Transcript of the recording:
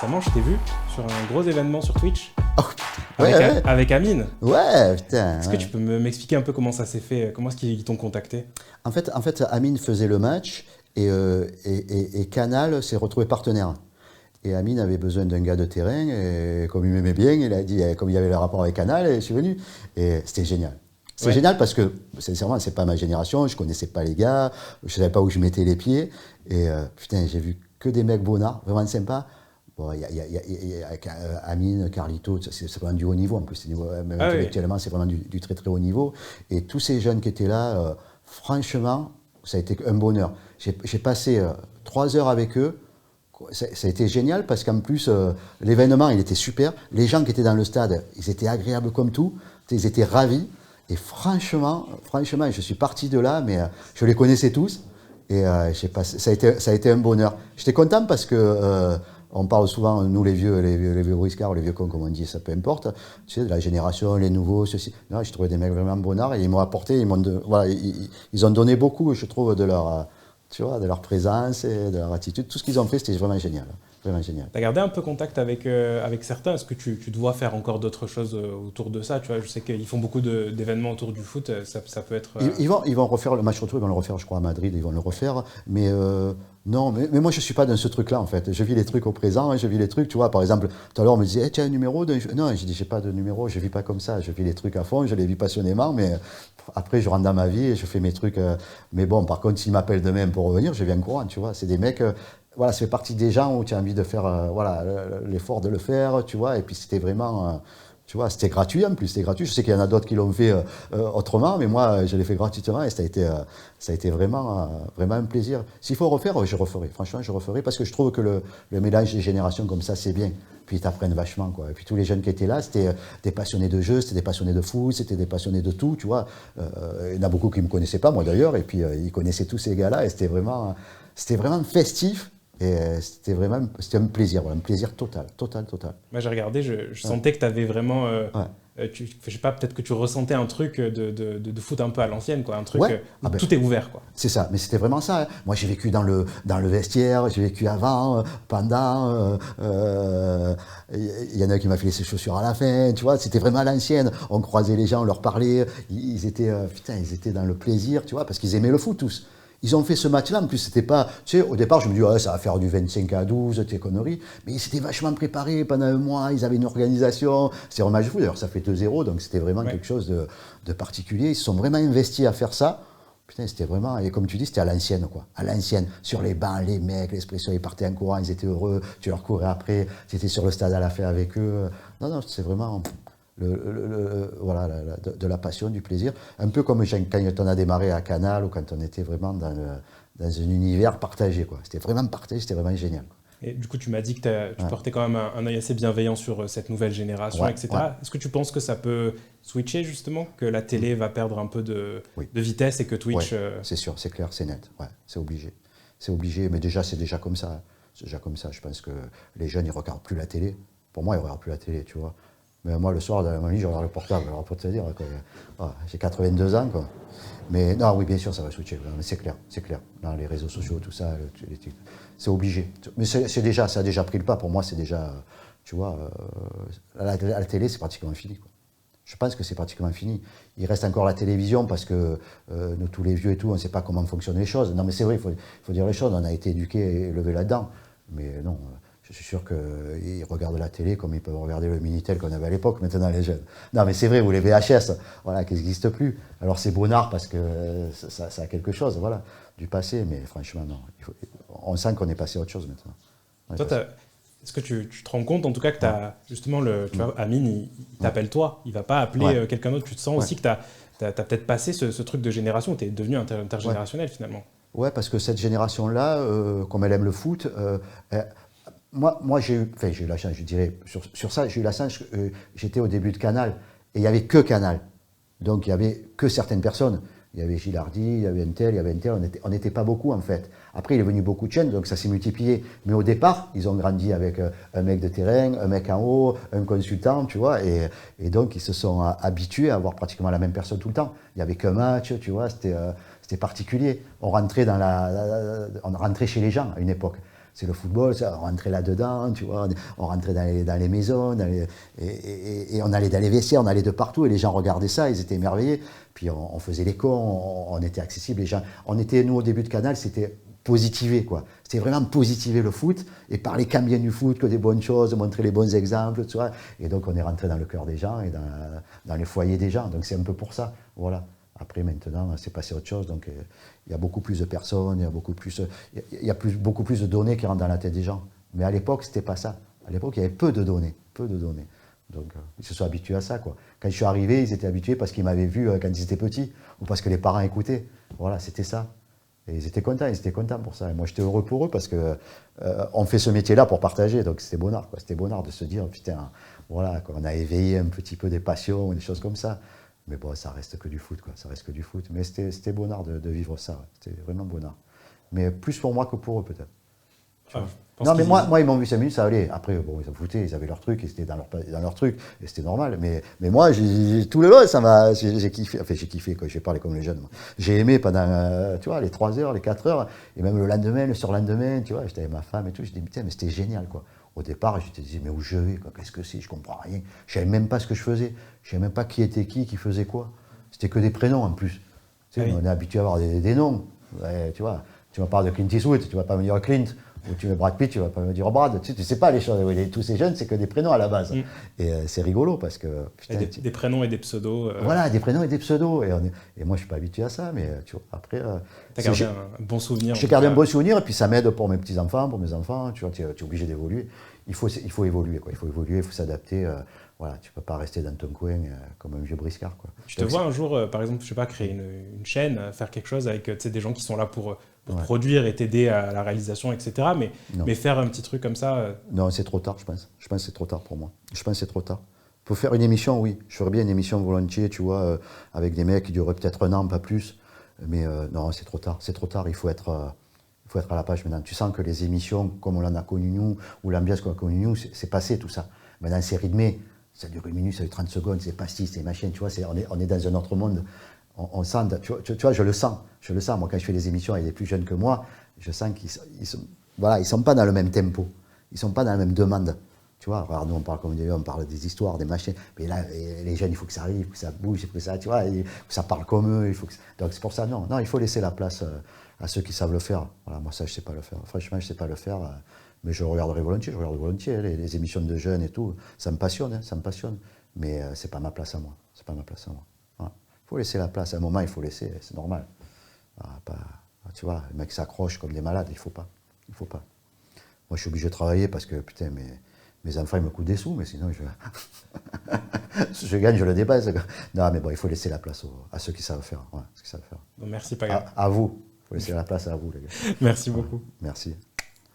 récemment, je t'ai vu sur un gros événement sur Twitch Oh, ouais. avec Amine. Ouais, putain. Est-ce que tu peux m'expliquer un peu comment ça s'est fait? Comment est-ce qu'ils t'ont contacté? En fait, Amine faisait le match et Canal s'est retrouvé partenaire. Et Amine avait besoin d'un gars de terrain et comme il m'aimait bien, il a dit, comme il y avait le rapport avec Canal, et je suis venu. Et c'était génial. C'est génial parce que, sincèrement, c'est pas ma génération, je connaissais pas les gars, je savais pas où je mettais les pieds. Et putain, j'ai vu que des mecs bonnards, vraiment sympas. Bon, il y a Amine, Carlito, c'est vraiment du haut niveau en plus. Même intellectuellement, c'est vraiment du très très haut niveau. Et tous ces jeunes qui étaient là, franchement, ça a été un bonheur. J'ai passé 3 heures avec eux. Ça a été génial parce qu'en plus, l'événement, il était super. Les gens qui étaient dans le stade, ils étaient agréables comme tout. Ils étaient ravis. Et franchement, je suis parti de là, mais je les connaissais tous. Et ça a été un bonheur. J'étais content parce que on parle souvent, nous les vieux briscards, les vieux cons, comme on dit, ça peu importe. Tu sais, de la génération, les nouveaux, ceci. Non, j'ai trouvé des mecs vraiment bonnards et ils m'ont apporté, ils ont donné beaucoup, je trouve, de leur, tu vois, de leur présence et de leur attitude. Tout ce qu'ils ont fait, c'était vraiment génial. Vraiment génial. Tu as gardé un peu contact avec certains. Est-ce que tu dois faire encore d'autres choses autour de ça? Tu vois, je sais qu'ils font beaucoup d'événements autour du foot. Ça peut être... Ils vont refaire le match retour, ils vont le refaire, je crois, à Madrid, ils vont le refaire. Mais non, mais moi, je ne suis pas dans ce truc-là, en fait. Je vis les trucs au présent, je vis les trucs, tu vois. Par exemple, tout à l'heure, on me disait, hey, tu as un numéro Non, je dis, j'ai pas de numéro, je ne vis pas comme ça. Je vis les trucs à fond, je les vis passionnément, mais après, je rentre dans ma vie et je fais mes trucs. Mais bon, par contre, s'ils m'appellent demain pour revenir, je viens courant, tu vois. C'est des mecs... voilà, ça fait partie des gens où tu as envie de faire l'effort de le faire, tu vois, et puis c'était vraiment, tu vois, c'était gratuit en plus, c'était gratuit. Je sais qu'il y en a d'autres qui l'ont fait autrement, mais moi, je l'ai fait gratuitement et ça a été vraiment, vraiment un plaisir. S'il faut refaire, je referai, franchement, je referai parce que je trouve que le mélange des générations comme ça, c'est bien. Puis ils t'apprennent vachement, quoi. Et puis tous les jeunes qui étaient là, c'était des passionnés de jeu, c'était des passionnés de foot, c'était des passionnés de tout, tu vois. Il y en a beaucoup qui ne me connaissaient pas, moi d'ailleurs, et puis ils connaissaient tous ces gars-là et c'était vraiment festif. Et c'était un plaisir, voilà, un plaisir total. Moi, j'ai regardé, je sentais que tu avais vraiment... je sais pas, peut-être que tu ressentais un truc de foot un peu à l'ancienne, quoi. Un truc où tout est ouvert, quoi. C'est ça, mais c'était vraiment ça. Hein. Moi, j'ai vécu dans le vestiaire, j'ai vécu avant, pendant. Il y en a qui m'a filé ses chaussures à la fin, tu vois. C'était vraiment à l'ancienne. On croisait les gens, on leur parlait. Ils étaient dans le plaisir, tu vois, parce qu'ils aimaient le foot tous. Ils ont fait ce match-là, en plus, c'était pas... Tu sais, au départ, je me dis, ouais, ça va faire du 25-12, tes conneries. Mais ils s'étaient vachement préparés pendant un mois, ils avaient une organisation. C'était un match de foot, d'ailleurs, ça fait 2-0, donc c'était vraiment quelque chose de particulier. Ils se sont vraiment investis à faire ça. Putain, c'était vraiment... Et comme tu dis, c'était à l'ancienne, quoi. À l'ancienne. Sur les bancs, les mecs, l'expression, ils partaient en courant, ils étaient heureux, tu leur courais après, tu étais sur le stade à la fin avec eux. Non, c'est vraiment... de la passion, du plaisir. Un peu comme quand on a démarré à Canal ou quand on était vraiment dans un univers partagé, quoi. C'était vraiment partagé, c'était vraiment génial. Et du coup, tu m'as dit que tu portais quand même un œil assez bienveillant sur cette nouvelle génération, etc. Ouais. Est-ce que tu penses que ça peut switcher, justement, que la télé va perdre un peu de vitesse et que Twitch... c'est sûr, c'est clair, c'est net. Ouais, c'est obligé. C'est obligé, mais c'est déjà comme ça. C'est déjà comme ça. Je pense que les jeunes, ils ne regardent plus la télé. Pour moi, ils ne regardent plus la télé, tu vois. Mais moi, le soir, dans ma vie, je regarde le portable. Alors, pour te dire, j'ai 82 ans, quoi. Mais non, oui, bien sûr, ça va switcher. Mais c'est clair. Dans les réseaux sociaux, tout ça, c'est obligé. Mais ça a déjà pris le pas. Pour moi, c'est déjà, tu vois, la télé, c'est pratiquement fini, quoi. Je pense que c'est pratiquement fini. Il reste encore la télévision parce que nous, tous les vieux et tout, on ne sait pas comment fonctionnent les choses. Non, mais c'est vrai, il faut dire les choses. On a été éduqués et élevés là-dedans. Mais non... Je suis sûr qu'ils regardent la télé comme ils peuvent regarder le Minitel qu'on avait à l'époque, maintenant les jeunes. Non mais c'est vrai, ou les VHS, voilà, qui n'existent plus. Alors c'est bonnard parce que ça a quelque chose, voilà, du passé, mais franchement non. On sent qu'on est passé à autre chose maintenant. Toi, est-ce que tu te rends compte en tout cas que tu as justement, tu vois, Amine, il t'appelle toi, il ne va pas appeler quelqu'un d'autre. Tu te sens aussi que tu as peut-être passé ce truc de génération, tu es devenu intergénérationnel finalement. Ouais, parce que cette génération-là, comme elle aime le foot, moi j'ai eu la chance, je dirais, sur ça, j'ai eu la chance, j'étais au début de Canal, et il n'y avait que Canal. Donc il n'y avait que certaines personnes. Il y avait Gilardi, il y avait un tel, on n'était pas beaucoup en fait. Après il est venu beaucoup de chaînes, donc ça s'est multiplié. Mais au départ, ils ont grandi avec un mec de terrain, un mec en haut, un consultant, tu vois, et donc ils se sont habitués à avoir pratiquement la même personne tout le temps. Il n'y avait qu'un match, tu vois, c'était particulier. On rentrait chez les gens à une époque. C'est le football, ça, on rentrait là-dedans, tu vois, on rentrait dans les maisons, et on allait dans les vestiaires, on allait de partout, et les gens regardaient ça, ils étaient émerveillés. Puis on faisait les cons, on était accessible, les gens. Nous, au début de Canal, c'était positiver, quoi. C'était vraiment positiver le foot et parler qu'en bien du foot, que des bonnes choses, montrer les bons exemples, tu vois. Et donc on est rentré dans le cœur des gens et dans les foyers des gens. Donc c'est un peu pour ça, voilà. Après maintenant, c'est passé autre chose. Donc il y a beaucoup plus de personnes, beaucoup plus de données qui rentrent dans la tête des gens. Mais à l'époque, c'était pas ça. À l'époque, il y avait peu de données, peu de données. Donc ils se sont habitués à ça, quoi. Quand je suis arrivé, ils étaient habitués parce qu'ils m'avaient vu quand ils étaient petits ou parce que les parents écoutaient. Voilà, c'était ça. Et ils étaient contents pour ça. Et moi, j'étais heureux pour eux parce que on fait ce métier-là pour partager. Donc, c'était bonheur, quoi. C'était bonheur de se dire, putain, voilà, quoi, on a éveillé un petit peu des passions, des choses comme ça. Mais bon, ça reste que du foot, quoi. Ça reste que du foot. Mais c'était bonheur de vivre ça. Ouais. C'était vraiment bonheur. Mais plus pour moi que pour eux, peut-être. Non, mais moi, ils m'ont vu 5 minutes, ça allait. Après, bon, ils s'en foutaient, ils avaient leur truc, ils étaient dans leur truc, et c'était normal. Mais moi, tout le long, ça m'a. J'ai kiffé. Enfin, j'ai kiffé, quoi. J'ai parlé comme les jeunes. Moi. J'ai aimé pendant, tu vois, les 3 heures, les 4 heures, et même le lendemain, le surlendemain, tu vois, j'étais avec ma femme et tout. Je dis, putain, mais c'était génial, quoi. Au départ, je te disais, mais où je vais, quoi, qu'est-ce que c'est, je comprends rien. Je savais même pas ce que je faisais. Je savais même pas qui était qui faisait quoi. C'était que des prénoms, en plus. Tu sais, on est habitué à avoir des noms. Ouais, tu vois, tu me parles de Clint Eastwood, tu vas pas me dire Clint. Ou tu mets Brad Pitt, tu vas pas me dire Brad. Tu sais pas les choses. Tous ces jeunes, c'est que des prénoms à la base. Et c'est rigolo parce que. Putain, des prénoms et des pseudos. Voilà, des prénoms et des pseudos. Et moi, je suis pas habitué à ça, mais tu vois, après. T'as gardé un bon souvenir. J'ai gardé un bon souvenir, et puis ça m'aide pour mes petits-enfants, pour mes enfants. Tu vois, tu es obligé d'évoluer. Il faut évoluer, quoi. Il faut évoluer, il faut s'adapter. Voilà, tu peux pas rester dans ton coin comme un vieux briscard, quoi. Tu te vois un jour, par exemple, je sais pas, créer une chaîne, faire quelque chose avec des gens qui sont là pour produire et t'aider à la réalisation, etc. Mais faire un petit truc comme ça. Non, c'est trop tard, je pense. Je pense que c'est trop tard pour moi. Je pense que c'est trop tard. Pour faire une émission, oui. Je ferais bien une émission volontiers, tu vois, avec des mecs qui dureraient peut-être 1 an, pas plus. Mais non, c'est trop tard. C'est trop tard. Il faut être à la page maintenant. Tu sens que les émissions, comme on en a connu nous, ou l'ambiance qu'on a connue nous, c'est passé tout ça. Maintenant, c'est rythmé. Ça dure 1 minute, ça dure 30 secondes, c'est pastis, c'est machin, tu vois, on est dans un autre monde. On sent, tu vois, je le sens. Moi, quand je fais des émissions avec des plus jeunes que moi, je sens qu'ils sont pas dans le même tempo. Ils sont pas dans la même demande. Tu vois, alors nous, on parle comme des vieux, on parle des histoires, des machins. Mais là, les jeunes, il faut que ça arrive, il faut que ça bouge, il faut que ça, tu vois, il faut que ça parle comme eux. Donc, c'est pour ça, non, il faut laisser la place à ceux qui savent le faire. Voilà, moi, ça, je sais pas le faire. Franchement, je sais pas le faire. Mais je regarderai volontiers, les émissions de jeunes et tout. Ça me passionne, ça me passionne. Mais c'est pas ma place à moi. C'est pas ma place à moi. Voilà. Faut laisser la place. À un moment, il faut laisser, c'est normal. Tu vois, les mecs s'accrochent comme des malades, il faut pas. Il faut pas. Moi, je suis obligé de travailler parce que, putain, mes enfants, ils me coûtent des sous, mais sinon, je gagne, je le dépasse. Non, mais bon, il faut laisser la place à ceux qui savent faire. Ouais, ceux qui savent faire. Bon, merci, Paga. À vous. Il faut laisser la place à vous, les gars. Merci beaucoup. Merci.